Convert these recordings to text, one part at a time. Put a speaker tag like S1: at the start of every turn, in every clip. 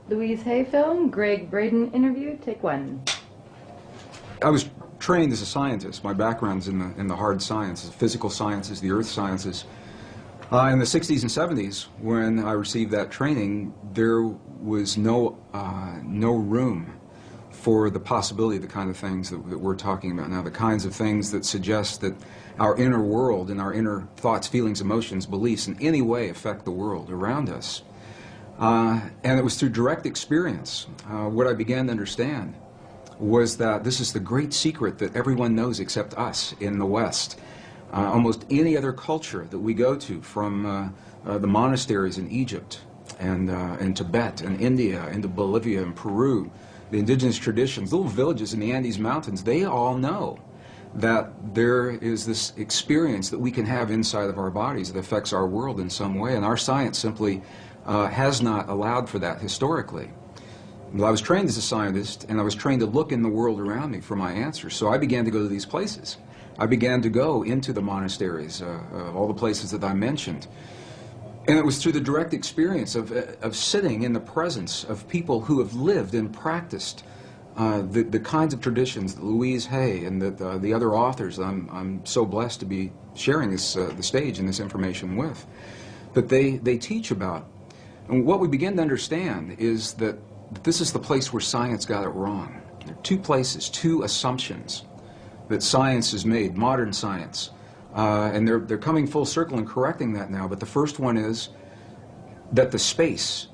S1: Louise Hay film, Greg Braden interview, take one.
S2: I was trained as a scientist. My background's in the hard sciences, physical sciences, the earth sciences. In the 60s and 70s, when I received that training, there was no room for the possibility of the kind of things that we're talking about now, the kinds of things that suggest that our inner world and our inner thoughts, feelings, emotions, beliefs in any way affect the world around us. And it was through direct experience what I began to understand was that this is the great secret that everyone knows except us in the West. Almost any other culture that we go to, from the monasteries in Egypt and Tibet and India into Bolivia and Peru, the indigenous traditions, little villages in the Andes Mountains, they all know that there is this experience that we can have inside of our bodies that affects our world in some way, and our science simply has not allowed for that historically. Well, I was trained as a scientist, and I was trained to look in the world around me for my answers, so I began to go to these places. I began to go into the monasteries, all the places that I mentioned. And it was through the direct experience of sitting in the presence of people who have lived and practiced the kinds of traditions that Louise Hay and the other authors I'm so blessed to be sharing the stage and this information with, that they teach about. And what we begin to understand is that this is the place where science got it wrong. There are two places, two assumptions that science has made, modern science. And they're coming full circle and correcting that now. But the first one is that the space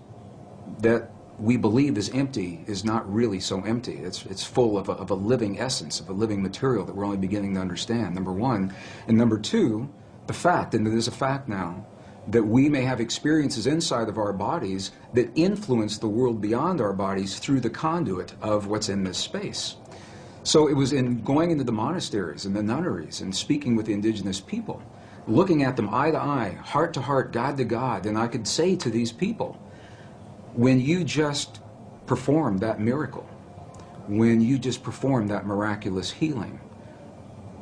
S2: that we believe is empty is not really so empty. It's full of a living essence, of a living material that we're only beginning to understand, number one. And number two, the fact, and it is a fact now, that we may have experiences inside of our bodies that influence the world beyond our bodies through the conduit of what's in this space. So it was in going into the monasteries and the nunneries and speaking with the indigenous people, looking at them eye to eye, heart to heart, God to God, and I could say to these people, when you just performed that miracle, when you just performed that miraculous healing,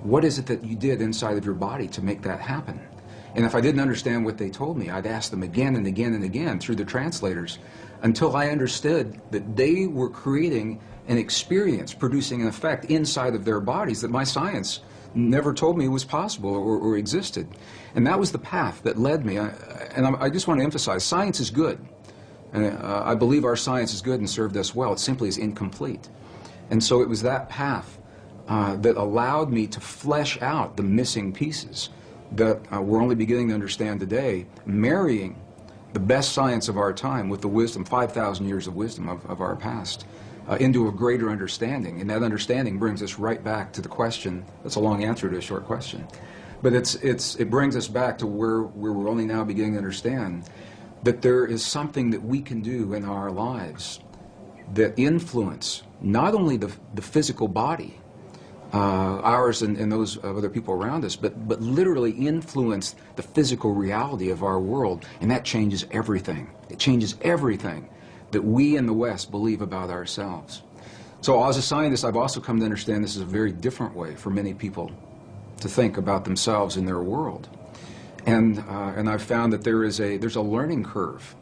S2: what is it that you did inside of your body to make that happen? And if I didn't understand what they told me, I'd ask them again and again and again through the translators until I understood that they were creating an experience, producing an effect inside of their bodies that my science never told me was possible or existed. And that was the path that led me. I just want to emphasize, science is good. And I believe our science is good and served us well. It simply is incomplete. And so it was that path that allowed me to flesh out the missing pieces that we're only beginning to understand today, marrying the best science of our time with the wisdom, 5,000 years of wisdom of our past, into a greater understanding. And that understanding brings us right back to the question. That's a long answer to a short question. But it brings us back to where we're only now beginning to understand that there is something that we can do in our lives that influence not only the physical body, ours and those of other people around us, but literally influence the physical reality of our world, and that changes everything. It changes everything that we in the West believe about ourselves. So as a scientist, I've also come to understand this is a very different way for many people to think about themselves and their world. And I've found that there's a learning curve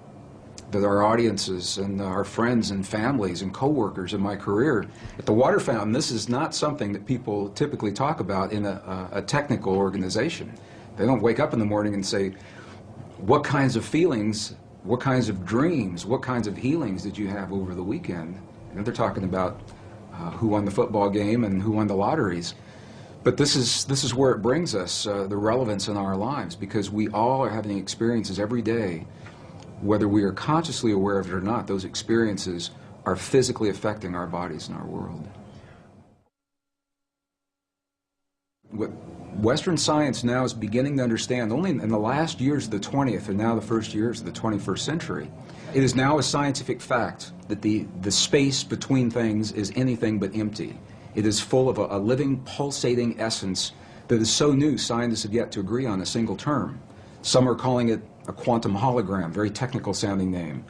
S2: that our audiences and our friends and families and coworkers in my career at the Water Fountain, this is not something that people typically talk about in a technical organization. They don't wake up in the morning and say, what kinds of feelings, what kinds of dreams, what kinds of healings did you have over the weekend? And they're talking about who won the football game and who won the lotteries. But this is where it brings us, the relevance in our lives, because we all are having experiences every day. Whether we are consciously aware of it or not, those experiences are physically affecting our bodies and our world. What Western science now is beginning to understand, only in the last years of the 20th and now the first years of the 21st century, it is now a scientific fact that the space between things is anything but empty. It is full of a living, pulsating essence that is so new, scientists have yet to agree on a single term. Some are calling it a quantum hologram, very technical sounding name.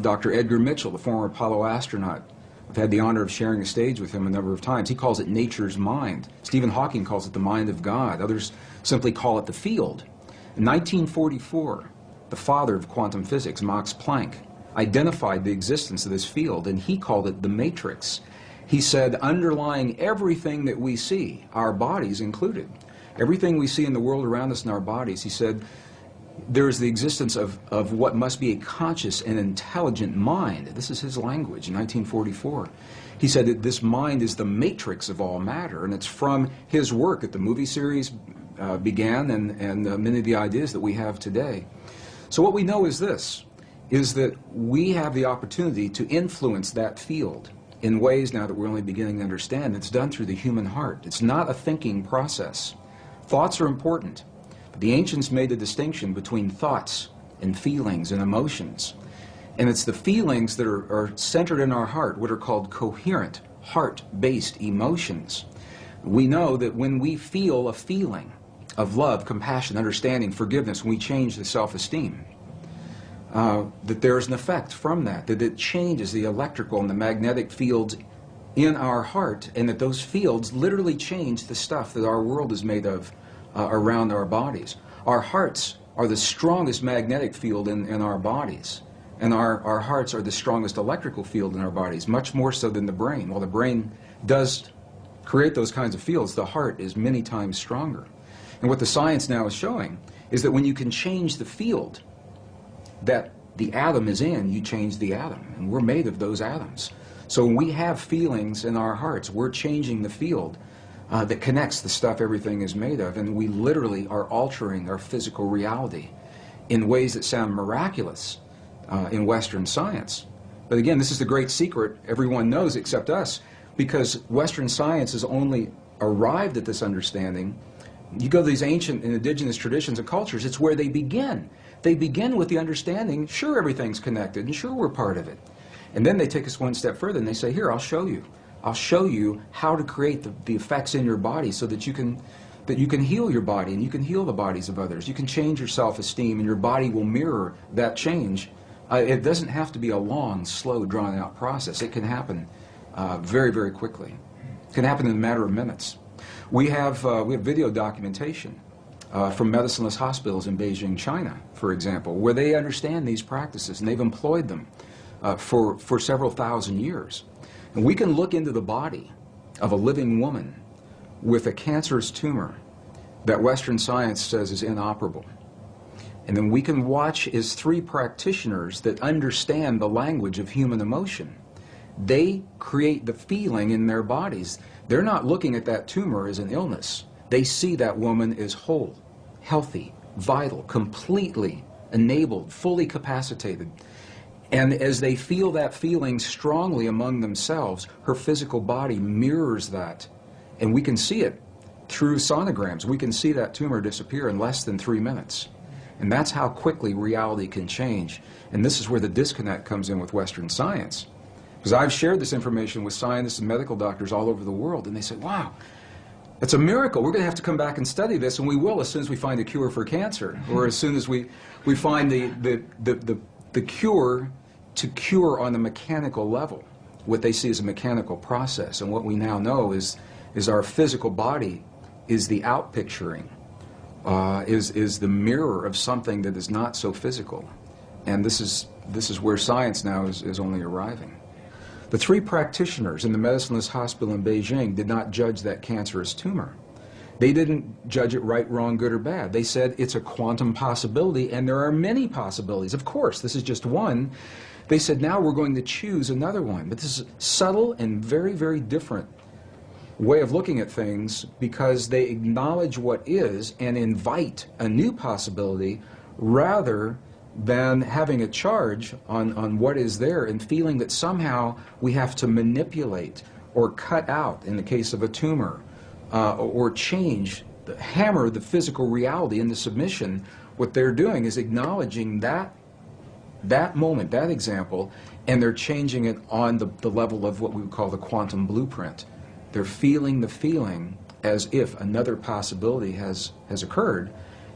S2: Dr. Edgar Mitchell, the former Apollo astronaut, I've had the honor of sharing a stage with him a number of times. He calls it nature's mind. Stephen Hawking calls it the mind of God. Others simply call it the field. In 1944, the father of quantum physics, Max Planck, identified the existence of this field, and he called it the matrix. He said, underlying everything that we see, our bodies included, everything we see in the world around us in our bodies, he said, there is the existence of what must be a conscious and intelligent mind. This is his language in 1944. He said that this mind is the matrix of all matter, and it's from his work that the movie series began and many of the ideas that we have today. So what we know is this, is that we have the opportunity to influence that field in ways now that we're only beginning to understand. It's done through the human heart. It's not a thinking process. Thoughts are important. But the ancients made a distinction between thoughts and feelings and emotions. And it's the feelings that are centered in our heart, what are called coherent, heart-based emotions. We know that when we feel a feeling of love, compassion, understanding, forgiveness, when we change the self-esteem, that there's an effect from that it changes the electrical and the magnetic fields in our heart, and that those fields literally change the stuff that our world is made of around our bodies. Our hearts are the strongest magnetic field in our bodies, and our hearts are the strongest electrical field in our bodies, much more so than the brain. While the brain does create those kinds of fields, the heart is many times stronger. And what the science now is showing is that when you can change the field that the atom is in, you change the atom, and we're made of those atoms. So when we have feelings in our hearts, we're changing the field that connects the stuff everything is made of, and we literally are altering our physical reality in ways that sound miraculous in Western science. But again, this is the great secret everyone knows except us, because Western science has only arrived at this understanding. You go to these ancient and indigenous traditions and cultures, it's where they begin. They begin with the understanding, sure, everything's connected, and sure, we're part of it. And then they take us one step further, and they say, here, I'll show you. I'll show you how to create the effects in your body so that you can heal your body, and you can heal the bodies of others. You can change your self-esteem, and your body will mirror that change. It doesn't have to be a long, slow, drawn-out process. It can happen very, very quickly. It can happen in a matter of minutes. We have video documentation from medicineless hospitals in Beijing, China, for example, where they understand these practices, and they've employed them for several thousand years. And we can look into the body of a living woman with a cancerous tumor that Western science says is inoperable. And then we can watch as three practitioners that understand the language of human emotion. They create the feeling in their bodies. They're not looking at that tumor as an illness. They see that woman as whole, healthy, vital, completely enabled, fully capacitated. And as they feel that feeling strongly among themselves, her physical body mirrors that. And we can see it through sonograms. We can see that tumor disappear in less than 3 minutes. And that's how quickly reality can change. And this is where the disconnect comes in with Western science. Because I've shared this information with scientists and medical doctors all over the world, and they say, wow, it's a miracle. We're going to have to come back and study this, and we will as soon as we find a cure for cancer, or as soon as we find the cure to cure on a mechanical level, what they see as a mechanical process. And what we now know is our physical body is the outpicturing, is the mirror of something that is not so physical. And this is where science now is only arriving. The three practitioners in the medicineless hospital in Beijing did not judge that cancerous tumor. They didn't judge it right, wrong, good, or bad. They said it's a quantum possibility, and there are many possibilities. Of course, this is just one. They said, now we're going to choose another one. But this is subtle and very, very different way of looking at things, because they acknowledge what is and invite a new possibility rather than having a charge on what is there and feeling that somehow we have to manipulate or cut out, in the case of a tumor, or change, hammer the physical reality into submission. What they're doing is acknowledging that moment, that example, and they're changing it on the level of what we would call the quantum blueprint. They're feeling the feeling as if another possibility has occurred,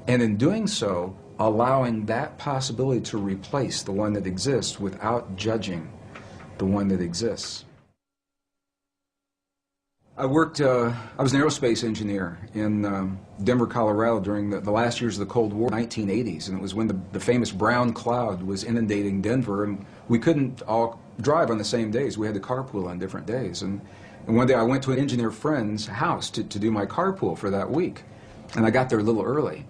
S2: and in doing so, allowing that possibility to replace the one that exists without judging the one that exists. I was an aerospace engineer in Denver, Colorado during the last years of the Cold War, 1980s, and it was when the famous brown cloud was inundating Denver, and we couldn't all drive on the same days. We had to carpool on different days. And one day I went to an engineer friend's house to do my carpool for that week, and I got there a little early.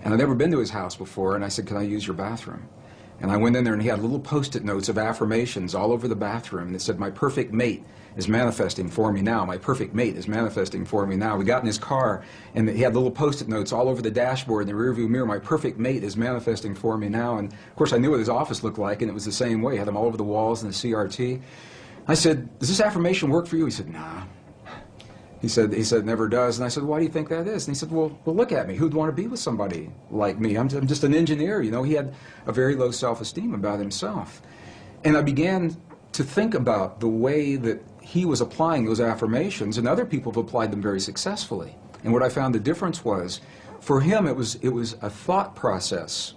S2: And I'd never been to his house before, and I said, "Can I use your bathroom?" And I went in there, and he had little Post-it notes of affirmations all over the bathroom, and it said, "My perfect mate is manifesting for me now. My perfect mate is manifesting for me now." We got in his car, and he had little Post-it notes all over the dashboard and the rearview mirror. "My perfect mate is manifesting for me now." And of course, I knew what his office looked like, and it was the same way. He had them all over the walls in the CRT. I said, "Does this affirmation work for you?" He said, "Nah." He said, "It never does." And I said, "Why do you think that is?" And he said, well, look at me. Who'd want to be with somebody like me? I'm just an engineer, you know. He had a very low self-esteem about himself. And I began to think about the way that he was applying those affirmations, and other people have applied them very successfully. And what I found the difference was, for him, it was a thought process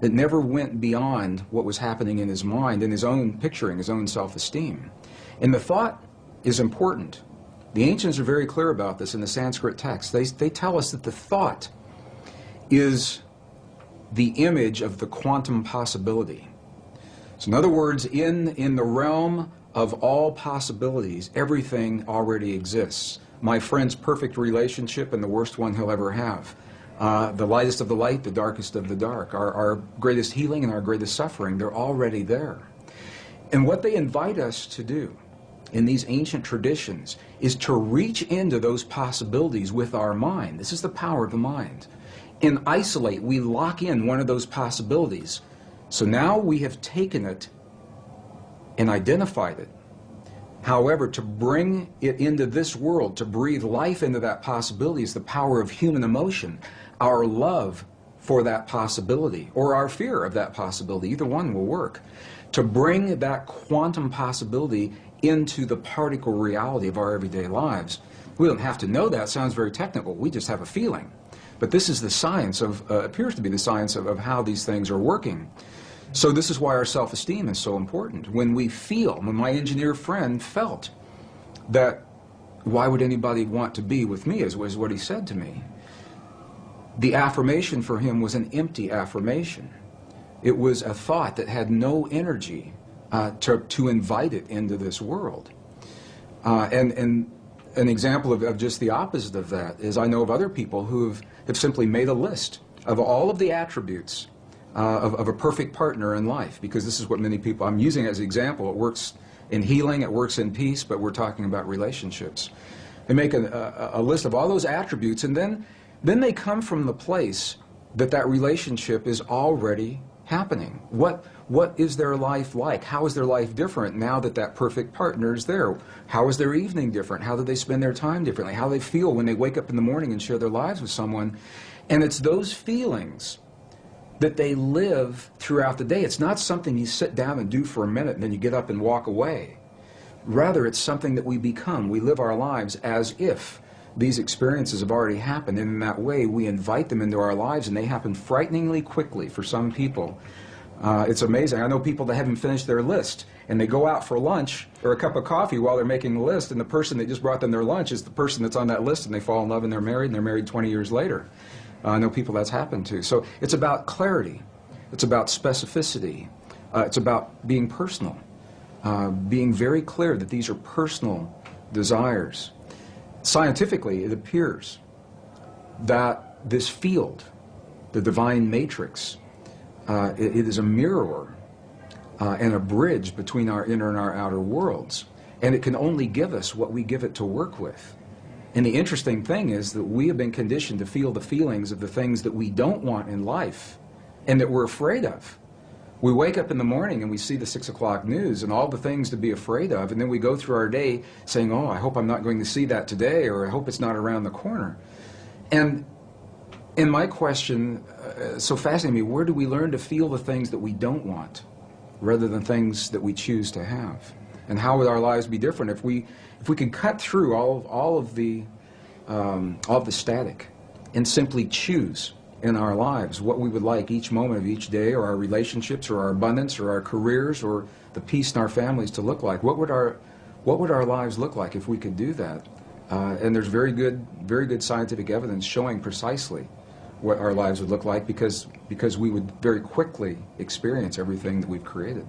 S2: that never went beyond what was happening in his mind, in his own picturing, his own self-esteem. And the thought is important. The ancients are very clear about this in the Sanskrit text. They tell us that the thought is the image of the quantum possibility. So in other words, in the realm of all possibilities, everything already exists. My friend's perfect relationship and the worst one he'll ever have. The lightest of the light, the darkest of the dark. Our greatest healing and our greatest suffering, they're already there. And what they invite us to do in these ancient traditions is to reach into those possibilities with our mind. This is the power of the mind. And isolate, we lock in one of those possibilities. So now we have taken it and identified it. However, to bring it into this world, to breathe life into that possibility, is the power of human emotion. Our love for that possibility, or our fear of that possibility, either one will work. To bring that quantum possibility into the particle reality of our everyday lives. We don't have to know that. It sounds very technical. We just have a feeling. But this is the science of, appears to be the science of how these things are working. So this is why our self-esteem is so important. When we feel, when my engineer friend felt that, why would anybody want to be with me, is what he said to me. The affirmation for him was an empty affirmation. It was a thought that had no energy to invite it into this world. And an example of just the opposite of that is I know of other people who have simply made a list of all of the attributes of a perfect partner in life, because this is what many people, I'm using as an example. It works in healing, it works in peace, but we're talking about relationships. They make a list of all those attributes, and then they come from the place that relationship is already happening. What is their life like? How is their life different now that perfect partner is there? How is their evening different? How do they spend their time differently? How do they feel when they wake up in the morning and share their lives with someone? And it's those feelings that they live throughout the day. It's not something you sit down and do for a minute and then you get up and walk away. Rather, it's something that we become. We live our lives as if these experiences have already happened, and in that way we invite them into our lives, and they happen frighteningly quickly for some people. It's amazing. I know people that haven't finished their list, and they go out for lunch or a cup of coffee while they're making the list, and the person that just brought them their lunch is the person that's on that list, and they fall in love and they're married 20 years later. I know people that's happened to. So it's about clarity. It's about specificity. It's about being personal, being very clear that these are personal desires. Scientifically, it appears that this field, the divine matrix, it is a mirror and a bridge between our inner and our outer worlds. And it can only give us what we give it to work with. And the interesting thing is that we have been conditioned to feel the feelings of the things that we don't want in life and that we're afraid of. We wake up in the morning and we see the 6 o'clock news and all the things to be afraid of, and then we go through our day saying, oh, I hope I'm not going to see that today, or I hope it's not around the corner. And in my question, so fascinating me, where do we learn to feel the things that we don't want rather than things that we choose to have? And how would our lives be different if we could cut through all of the static and simply choose in our lives what we would like each moment of each day, or our relationships, or our abundance, or our careers, or the peace in our families to look like? What would our lives look like if we could do that? And there's very good scientific evidence showing precisely what our lives would look like because we would very quickly experience everything that we've created.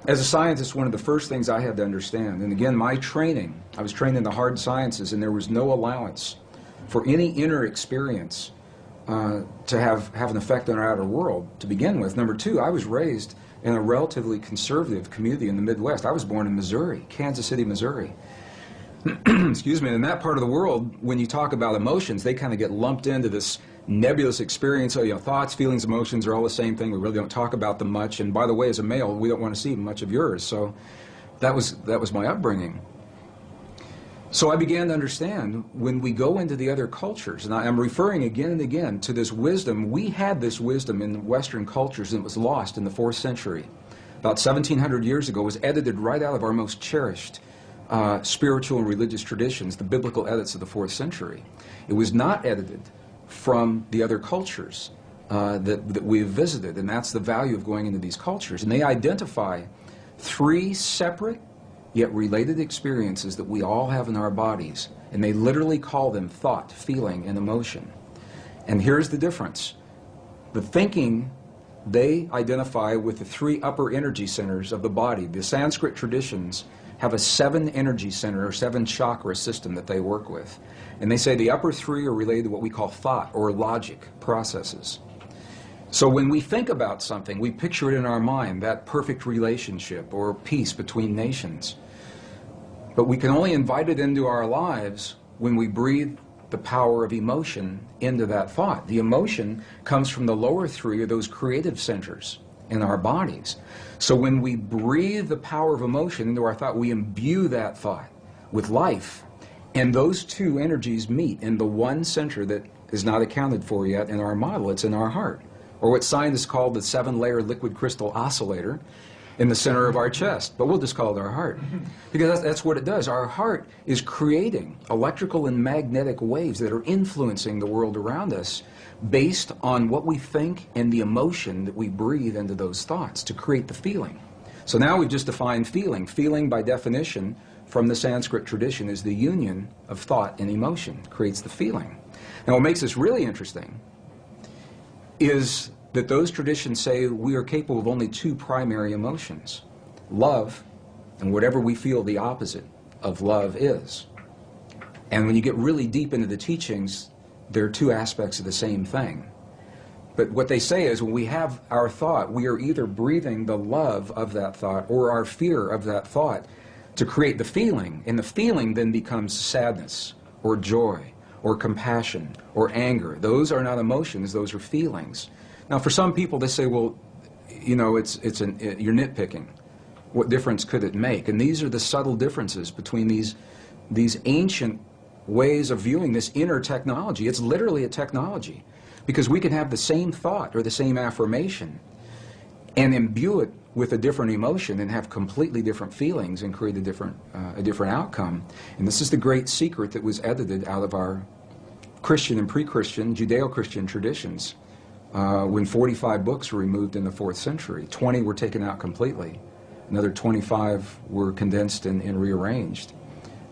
S2: As a scientist, one of the first things I had to understand, and again, my training, I was trained in the hard sciences, and there was no allowance for any inner experience to have an effect on our outer world to begin with. Number two, I was raised in a relatively conservative community in the Midwest. I was born in Missouri, Kansas City, Missouri. Excuse me, in that part of the world, when you talk about emotions, they kind of get lumped into this nebulous experience. So, thoughts, feelings, emotions are all the same thing. We really don't talk about them much. And by the way, as a male, we don't want to see much of yours. So that was my upbringing. So I began to understand when we go into the other cultures, and I'm referring again and again to this wisdom. We had this wisdom in Western cultures, and it was lost in the 4th century. About 1,700 years ago, it was edited right out of our most cherished spiritual and religious traditions, the biblical edits of the 4th century. It was not edited from the other cultures that we've visited, and that's the value of going into these cultures. And they identify 3 separate yet related experiences that we all have in our bodies, and they literally call them thought, feeling, and emotion. And here's the difference. The thinking they identify with the 3 upper energy centers of the body. The Sanskrit traditions have a 7 energy center or 7 chakra system that they work with. And they say the upper 3 are related to what we call thought or logic processes. So when we think about something, we picture it in our mind, that perfect relationship or peace between nations. But we can only invite it into our lives when we breathe the power of emotion into that thought. The emotion comes from the lower 3 of those creative centers in our bodies. So when we breathe the power of emotion into our thought, we imbue that thought with life. And those 2 energies meet in the one center that is not accounted for yet in our model. It's in our heart, or what scientists call the 7-layer liquid crystal oscillator in the center of our chest. But we'll just call it our heart, because that's what it does. Our heart is creating electrical and magnetic waves that are influencing the world around us based on what we think and the emotion that we breathe into those thoughts to create the feeling. So now we've just defined feeling. Feeling, by definition, from the Sanskrit tradition, is the union of thought and emotion, creates the feeling. Now what makes this really interesting is that those traditions say we are capable of only 2 primary emotions, love and whatever we feel the opposite of love is. And when you get really deep into the teachings, there are 2 aspects of the same thing. But what they say is when we have our thought, we are either breathing the love of that thought or our fear of that thought to create the feeling, and the feeling then becomes sadness or joy or compassion or anger. Those are not emotions, those are feelings. Now for some people they say, well, you're nitpicking. What difference could it make? And these are the subtle differences between these ancient ways of viewing this inner technology. It's literally a technology, because we can have the same thought or the same affirmation and imbue it with a different emotion and have completely different feelings and create a different outcome. And this is the great secret that was edited out of our Christian and pre-Christian, Judeo-Christian traditions when 45 books were removed in the 4th century. 20 were taken out completely. Another 25 were condensed and rearranged.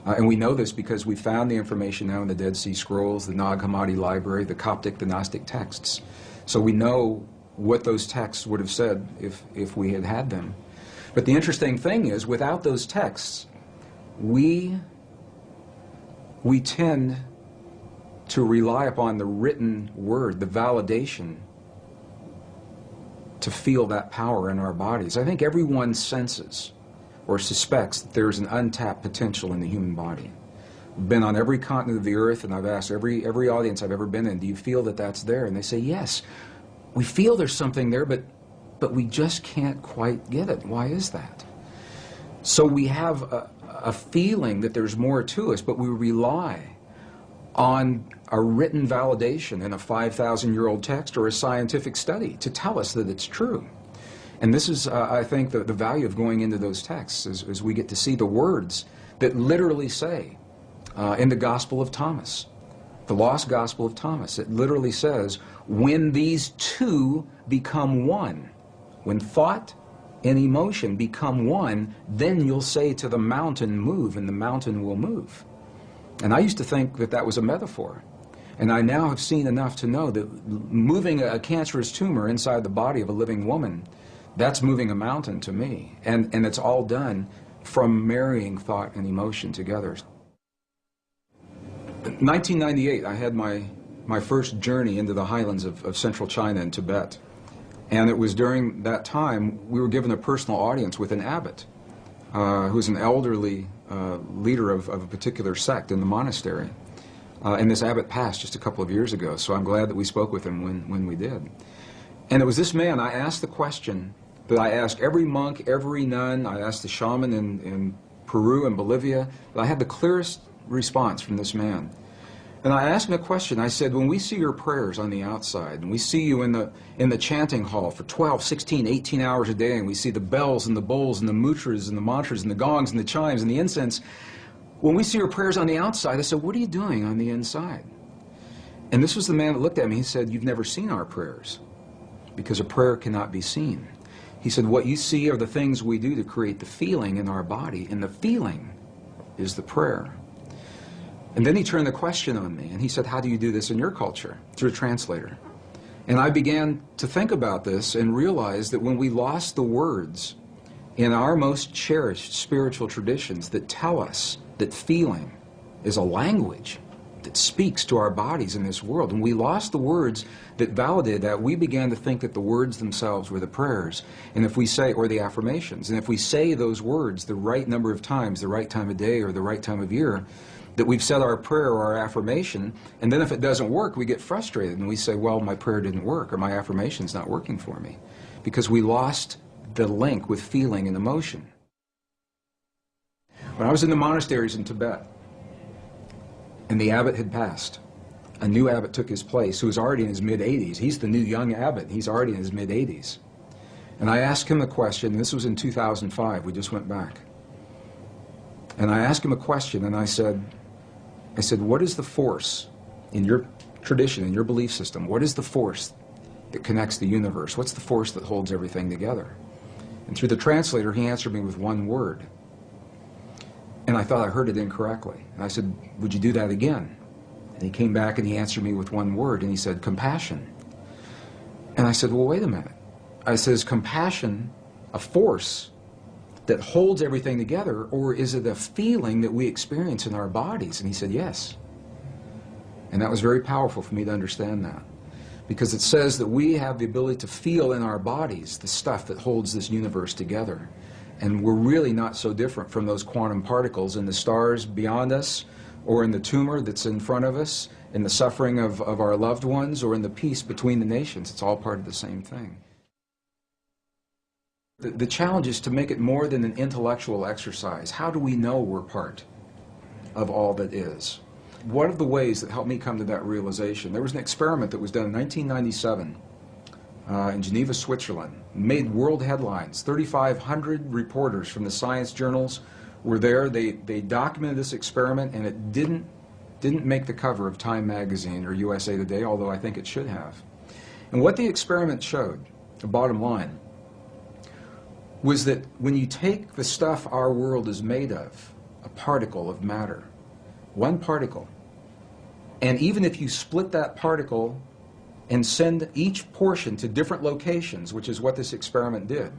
S2: And we know this because we found the information now in the Dead Sea Scrolls, the Nag Hammadi Library, the Coptic, the Gnostic texts. So we know what those texts would have said if we had had them. But the interesting thing is, without those texts, we tend to rely upon the written word, the validation, to feel that power in our bodies. I think everyone senses or suspects that there's an untapped potential in the human body. I've been on every continent of the earth, and I've asked every audience I've ever been in, do you feel that that's there? And they say, yes, we feel there's something there, but we just can't quite get it. Why is that? So we have a feeling that there's more to us, but we rely on a written validation in a 5,000-year-old text or a scientific study to tell us that it's true. And this is, I think, the value of going into those texts, is we get to see the words that literally say, in the Gospel of Thomas, the Lost Gospel of Thomas, it literally says, when these 2 become one, when thought and emotion become one, then you'll say to the mountain, move, and the mountain will move. And I used to think that that was a metaphor. And I now have seen enough to know that moving a cancerous tumor inside the body of a living woman, that's moving a mountain to me. And it's all done from marrying thought and emotion together. In 1998, I had my first journey into the highlands of central China and Tibet. And it was during that time we were given a personal audience with an abbot, who's an elderly leader of a particular sect in the monastery. And this abbot passed just a couple of years ago, so I'm glad that we spoke with him when we did. And it was this man, I asked the question that I asked every monk, every nun, I asked the shaman in Peru and Bolivia, but I had the clearest response from this man. And I asked him a question. I said, when we see your prayers on the outside, and we see you in the chanting hall for 12, 16, 18 hours a day, and we see the bells and the bowls and the mudras and the mantras and the gongs and the chimes and the incense, when we see your prayers on the outside, I said, what are you doing on the inside? And this was the man that looked at me. He said, you've never seen our prayers, because a prayer cannot be seen. He said, what you see are the things we do to create the feeling in our body, and the feeling is the prayer. And then he turned the question on me, and he said, how do you do this in your culture? Through a translator. And I began to think about this and realize that when we lost the words in our most cherished spiritual traditions that tell us that feeling is a language that speaks to our bodies in this world, and we lost the words that validated that, we began to think that the words themselves were the prayers, and if we say, or the affirmations, and if we say those words the right number of times, the right time of day or the right time of year, that we've said our prayer or our affirmation, and then if it doesn't work, we get frustrated and we say, well, my prayer didn't work, or my affirmation's not working for me, because we lost the link with feeling and emotion. When I was in the monasteries in Tibet, and the abbot had passed, a new abbot took his place, who was already in his mid-80s. He's the new young abbot. He's already in his mid-80s. And I asked him a question, and this was in 2005, we just went back. And I asked him a question, and I said, what is the force in your tradition, in your belief system? What is the force that connects the universe? What's the force that holds everything together? And through the translator, he answered me with one word. And I thought I heard it incorrectly. And I said, would you do that again? And he came back and he answered me with one word, and he said, compassion. And I said, well, wait a minute. I said, is compassion a force that holds everything together, or is it a feeling that we experience in our bodies? And he said, yes. And that was very powerful for me to understand that, because it says that we have the ability to feel in our bodies the stuff that holds this universe together. And we're really not so different from those quantum particles in the stars beyond us, or in the tumor that's in front of us, in the suffering of our loved ones, or in the peace between the nations. It's all part of the same thing. The challenge is to make it more than an intellectual exercise. How do we know we're part of all that is? One of the ways that helped me come to that realization, there was an experiment that was done in 1997 in Geneva, Switzerland. Made world headlines. 3,500 reporters from the science journals were there. They documented this experiment, and it didn't make the cover of Time magazine or USA Today, although I think it should have. And what the experiment showed, the bottom line, was that when you take the stuff our world is made of, a particle of matter, one particle, and even if you split that particle and send each portion to different locations, which is what this experiment did.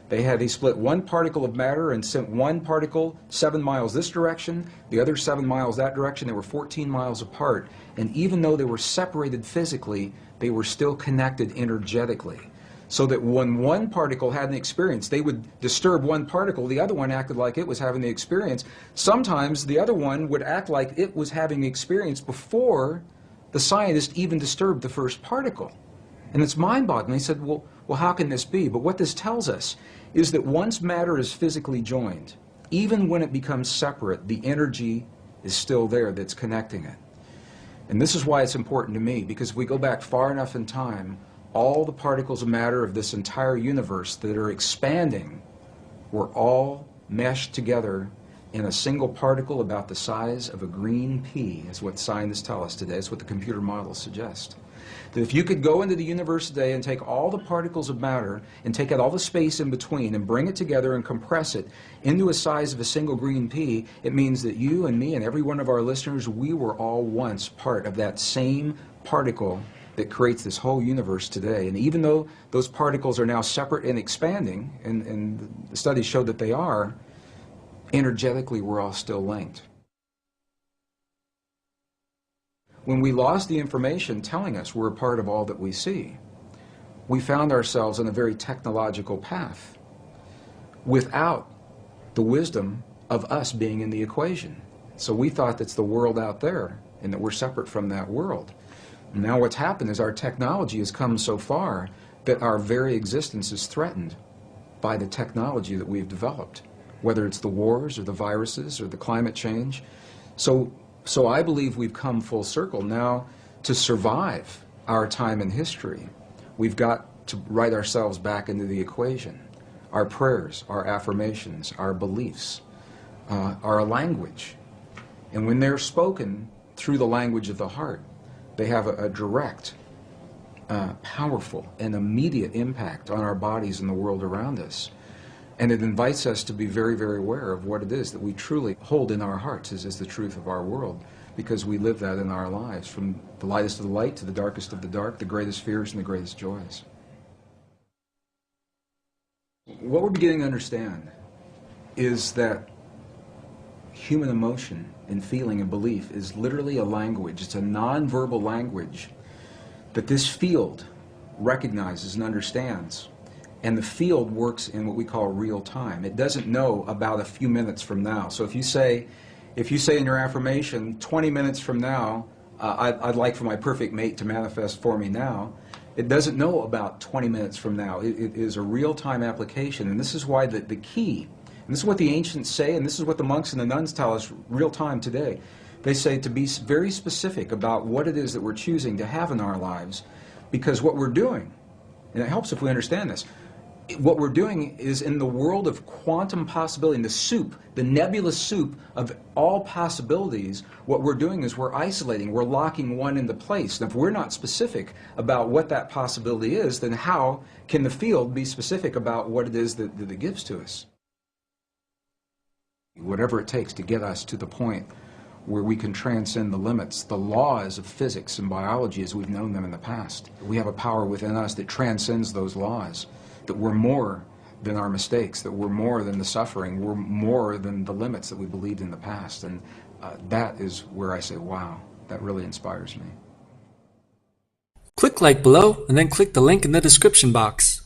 S2: They split one particle of matter and sent one particle 7 miles this direction, the other 7 miles that direction. They were 14 miles apart, and even though they were separated physically, they were still connected energetically. So that when one particle had an experience, they would disturb one particle, the other one acted like it was having the experience. Sometimes the other one would act like it was having the experience before the scientist even disturbed the first particle. And it's mind-boggling. They said, well, how can this be? But what this tells us is that once matter is physically joined, even when it becomes separate, the energy is still there that's connecting it. And this is why it's important to me, because if we go back far enough in time, all the particles of matter of this entire universe that are expanding were all meshed together in a single particle about the size of a green pea, is what scientists tell us today. It's what the computer models suggest. That if you could go into the universe today and take all the particles of matter and take out all the space in between and bring it together and compress it into a size of a single green pea, it means that you and me and every one of our listeners, we were all once part of that same particle that creates this whole universe today. And even though those particles are now separate and expanding, and the studies show that they are, energetically we're all still linked. When we lost the information telling us we're a part of all that we see, we found ourselves on a very technological path without the wisdom of us being in the equation. So we thought that's the world out there and that we're separate from that world. Now what's happened is our technology has come so far that our very existence is threatened by the technology that we've developed, whether it's the wars or the viruses or the climate change. So I believe we've come full circle now to survive our time in history. We've got to write ourselves back into the equation. Our prayers, our affirmations, our beliefs, our language. And when they're spoken through the language of the heart, they have a direct, powerful, and immediate impact on our bodies and the world around us. And it invites us to be very, very aware of what it is that we truly hold in our hearts as the truth of our world, because we live that in our lives, from the lightest of the light to the darkest of the dark, the greatest fears and the greatest joys. What we're beginning to understand is that human emotion and feeling and belief is literally a language. It's a nonverbal language that this field recognizes and understands. And the field works in what we call real time. It doesn't know about a few minutes from now. So if you say in your affirmation, 20 minutes from now, I'd like for my perfect mate to manifest for me now, it doesn't know about 20 minutes from now. It is a real-time application. And this is why the key, and this is what the ancients say, and this is what the monks and the nuns tell us real-time today. They say to be very specific about what it is that we're choosing to have in our lives, because what we're doing, and it helps if we understand this, what we're doing is in the world of quantum possibility, in the soup, the nebulous soup of all possibilities, what we're doing is we're isolating, we're locking one into place. And if we're not specific about what that possibility is, then how can the field be specific about what it is that it gives to us? Whatever it takes to get us to the point where we can transcend the limits, the laws of physics and biology as we've known them in the past. We have a power within us that transcends those laws, that we're more than our mistakes, that we're more than the suffering, we're more than the limits that we believed in the past. And that is where I say, wow, that really inspires me.
S3: Click like below and then click the link in the description box.